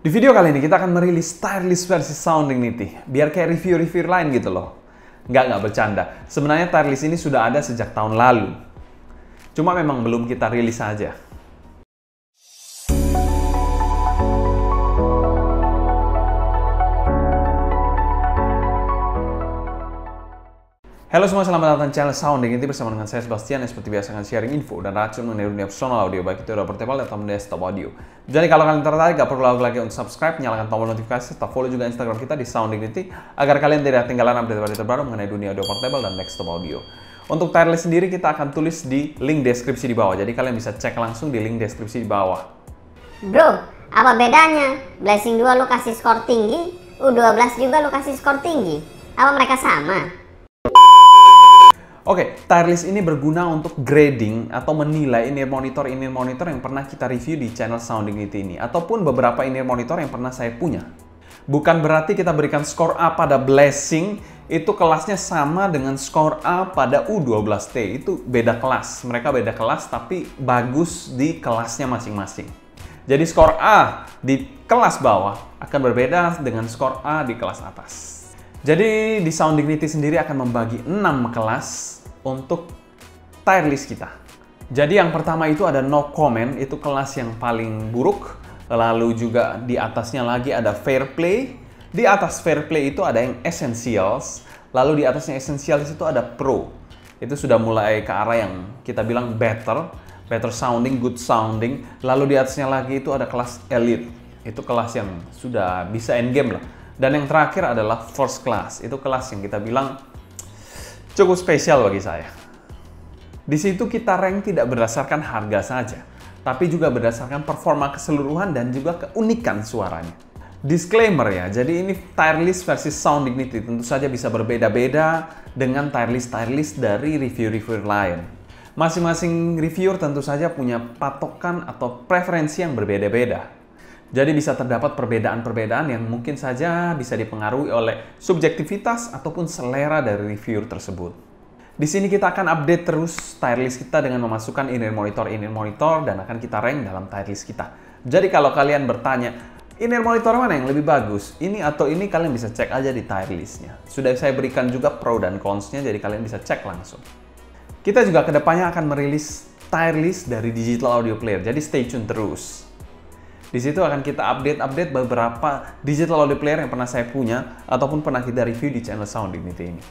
Di video kali ini kita akan merilis tireless versi Sounddignity, biar kayak review-review lain gitu loh. Nggak bercanda. Sebenarnya tireless ini sudah ada sejak tahun lalu. Cuma memang belum kita rilis saja. Halo semua, selamat datang di channel Sounddignity bersama dengan saya Sebastian yang seperti biasa akan sharing info dan racun mengenai dunia personal audio, baik itu audio portable atau desktop audio. Jadi kalau kalian tertarik, gak perlu lagi untuk subscribe, nyalakan tombol notifikasi, serta follow juga Instagram kita di Sounddignity agar kalian tidak ketinggalan update terbaru mengenai dunia audio portable dan desktop audio. Untuk tireless sendiri kita akan tulis di link deskripsi di bawah, jadi kalian bisa cek langsung di link deskripsi di bawah. Bro, apa bedanya? Blessing 2 lu kasih skor tinggi, U12 juga lu kasih skor tinggi. Apa mereka sama? Oke, tireless ini berguna untuk grading atau menilai in-ear monitor yang pernah kita review di channel Sounddignity ini, ataupun beberapa in-ear monitor yang pernah saya punya. Bukan berarti kita berikan skor A pada Blessing, itu kelasnya sama dengan skor A pada U12T. Itu beda kelas, mereka beda kelas tapi bagus di kelasnya masing-masing. Jadi skor A di kelas bawah akan berbeda dengan skor A di kelas atas. Jadi di Sounddignity sendiri akan membagi 6 kelas untuk tireless kita. Jadi yang pertama itu ada no comment, itu kelas yang paling buruk. Lalu juga di atasnya lagi ada fair play. Di atas fair play itu ada yang essentials. Lalu di atasnya essentials itu ada pro. Itu sudah mulai ke arah yang kita bilang better sounding, good sounding. Lalu di atasnya lagi itu ada kelas elite. Itu kelas yang sudah bisa endgame lah. Dan yang terakhir adalah first class. Itu kelas yang kita bilang cukup spesial bagi saya. Di situ kita rank tidak berdasarkan harga saja, tapi juga berdasarkan performa keseluruhan dan juga keunikan suaranya. Disclaimer ya, jadi ini tireless versi Sounddignity tentu saja bisa berbeda-beda dengan tireless dari review-reviewer lain. Masing-masing reviewer tentu saja punya patokan atau preferensi yang berbeda-beda. Jadi bisa terdapat perbedaan-perbedaan yang mungkin saja bisa dipengaruhi oleh subjektivitas ataupun selera dari reviewer tersebut. Di sini kita akan update terus tireless kita dengan memasukkan in-ear monitor dan akan kita rank dalam tireless kita. Jadi kalau kalian bertanya, in-ear monitor mana yang lebih bagus? Ini atau ini, kalian bisa cek aja di tireless-nya. Sudah saya berikan juga pro dan cons-nya, jadi kalian bisa cek langsung. Kita juga kedepannya akan merilis tireless dari digital audio player, jadi stay tune terus. Di situ akan kita update beberapa digital audio player yang pernah saya punya ataupun pernah kita review di channel Sounddignity ini.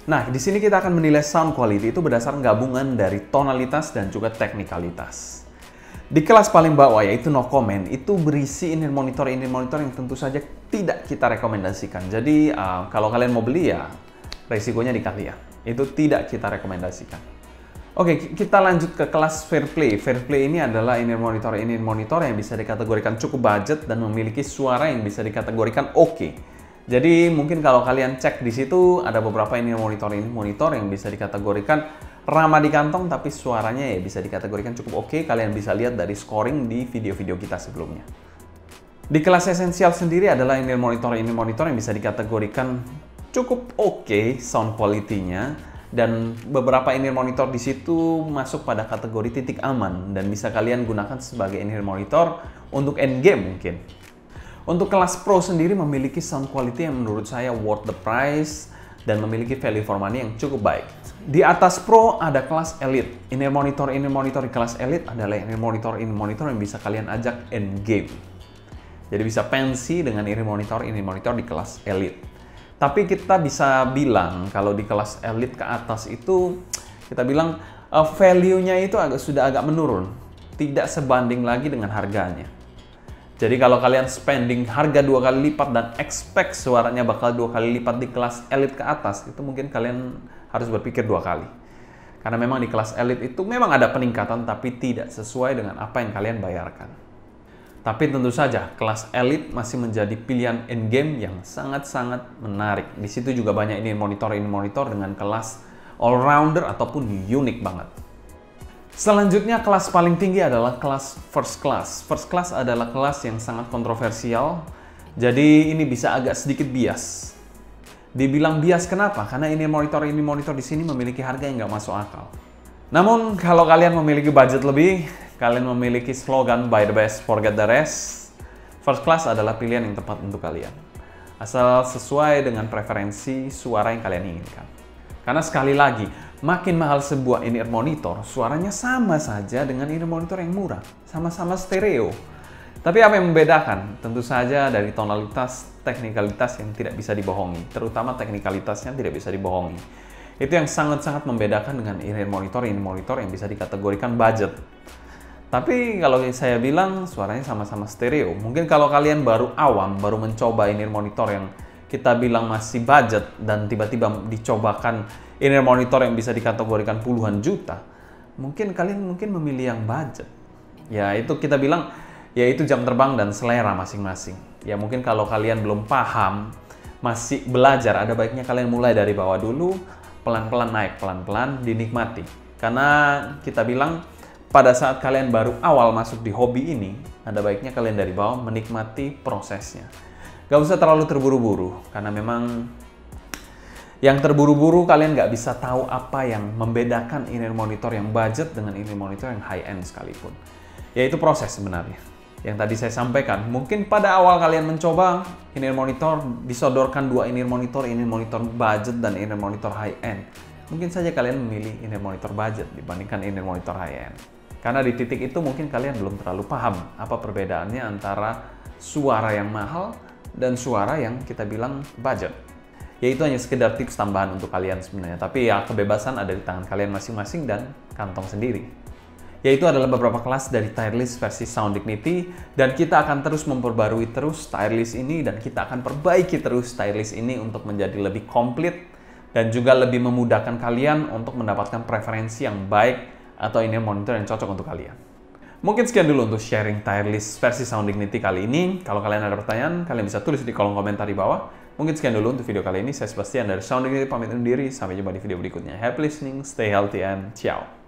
Nah, di sini kita akan menilai sound quality itu berdasarkan gabungan dari tonalitas dan juga teknikalitas. Di kelas paling bawah yaitu no comment, itu berisi in-ear monitor yang tentu saja tidak kita rekomendasikan. Jadi kalau kalian mau beli ya resikonya di kalian. Itu tidak kita rekomendasikan. Oke, kita lanjut ke kelas fair play. Fair play ini adalah in-ear monitor yang bisa dikategorikan cukup budget dan memiliki suara yang bisa dikategorikan oke. Jadi mungkin kalau kalian cek di situ ada beberapa in-ear monitor yang bisa dikategorikan ramah di kantong tapi suaranya ya bisa dikategorikan cukup oke. Kalian bisa lihat dari scoring di video-video kita sebelumnya. Di kelas essential sendiri adalah in-ear monitor yang bisa dikategorikan cukup oke sound quality-nya. Dan beberapa in-ear monitor di situ masuk pada kategori titik aman dan bisa kalian gunakan sebagai in-ear monitor untuk endgame mungkin. Untuk kelas pro sendiri memiliki sound quality yang menurut saya worth the price dan memiliki value for money yang cukup baik. Di atas pro ada kelas elite. In-ear monitor di kelas elite adalah in-ear monitor yang bisa kalian ajak endgame. Jadi bisa pensi dengan in-ear monitor di kelas elite. Tapi kita bisa bilang kalau di kelas elite ke atas itu kita bilang value-nya itu sudah agak menurun. Tidak sebanding lagi dengan harganya. Jadi kalau kalian spending harga 2 kali lipat dan expect suaranya bakal 2 kali lipat di kelas elite ke atas, itu mungkin kalian harus berpikir 2 kali. Karena memang di kelas elite itu memang ada peningkatan tapi tidak sesuai dengan apa yang kalian bayarkan. Tapi tentu saja kelas elite masih menjadi pilihan endgame yang sangat-sangat menarik. Di situ juga banyak ini monitor dengan kelas all-rounder ataupun unik banget. Selanjutnya kelas paling tinggi adalah kelas first class. First class adalah kelas yang sangat kontroversial. Jadi ini bisa agak sedikit bias. Dibilang bias kenapa? Karena ini monitor di sini memiliki harga yang nggak masuk akal. Namun kalau kalian memiliki budget lebih, kalian memiliki slogan buy the best, forget the rest. First class adalah pilihan yang tepat untuk kalian. Asal sesuai dengan preferensi suara yang kalian inginkan. Karena sekali lagi, makin mahal sebuah in-ear monitor, suaranya sama saja dengan in-ear monitor yang murah. Sama-sama stereo. Tapi apa yang membedakan? Tentu saja dari tonalitas, teknikalitas yang tidak bisa dibohongi. Terutama teknikalitasnya tidak bisa dibohongi. Itu yang sangat-sangat membedakan dengan in-ear monitor yang bisa dikategorikan budget. Tapi kalau saya bilang suaranya sama-sama stereo. Mungkin kalau kalian baru awam, baru mencoba in-ear monitor yang kita bilang masih budget dan tiba-tiba dicobakan in-ear monitor yang bisa dikategorikan puluhan juta, mungkin kalian memilih yang budget. Ya itu kita bilang, yaitu jam terbang dan selera masing-masing. Ya mungkin kalau kalian belum paham, masih belajar, ada baiknya kalian mulai dari bawah dulu, pelan-pelan naik, pelan-pelan dinikmati. Karena kita bilang, pada saat kalian baru awal masuk di hobi ini, ada baiknya kalian dari bawah menikmati prosesnya. Gak usah terlalu terburu-buru, karena memang yang terburu-buru kalian gak bisa tahu apa yang membedakan in-ear monitor yang budget dengan in-ear monitor yang high-end sekalipun. Yaitu proses sebenarnya. Yang tadi saya sampaikan, mungkin pada awal kalian mencoba in-ear monitor, disodorkan dua in-ear monitor budget dan in-ear monitor high-end. Mungkin saja kalian memilih in-ear monitor budget dibandingkan in-ear monitor high-end. Karena di titik itu mungkin kalian belum terlalu paham apa perbedaannya antara suara yang mahal dan suara yang kita bilang budget. Yaitu hanya sekedar tips tambahan untuk kalian sebenarnya. Tapi ya kebebasan ada di tangan kalian masing-masing dan kantong sendiri. Yaitu adalah beberapa kelas dari Tireless versi Sound Dignity. Dan kita akan terus memperbarui terus Tireless ini. Dan kita akan perbaiki terus Tireless ini untuk menjadi lebih komplit. Dan juga lebih memudahkan kalian untuk mendapatkan preferensi yang baik atau in-ear monitor yang cocok untuk kalian. Mungkin sekian dulu untuk sharing Tireless versi Sound Dignity kali ini. Kalau kalian ada pertanyaan, kalian bisa tulis di kolom komentar di bawah. Mungkin sekian dulu untuk video kali ini. Saya Sebastian dari Sound Dignity pamit undur diri. Sampai jumpa di video berikutnya. Happy listening, stay healthy, and ciao.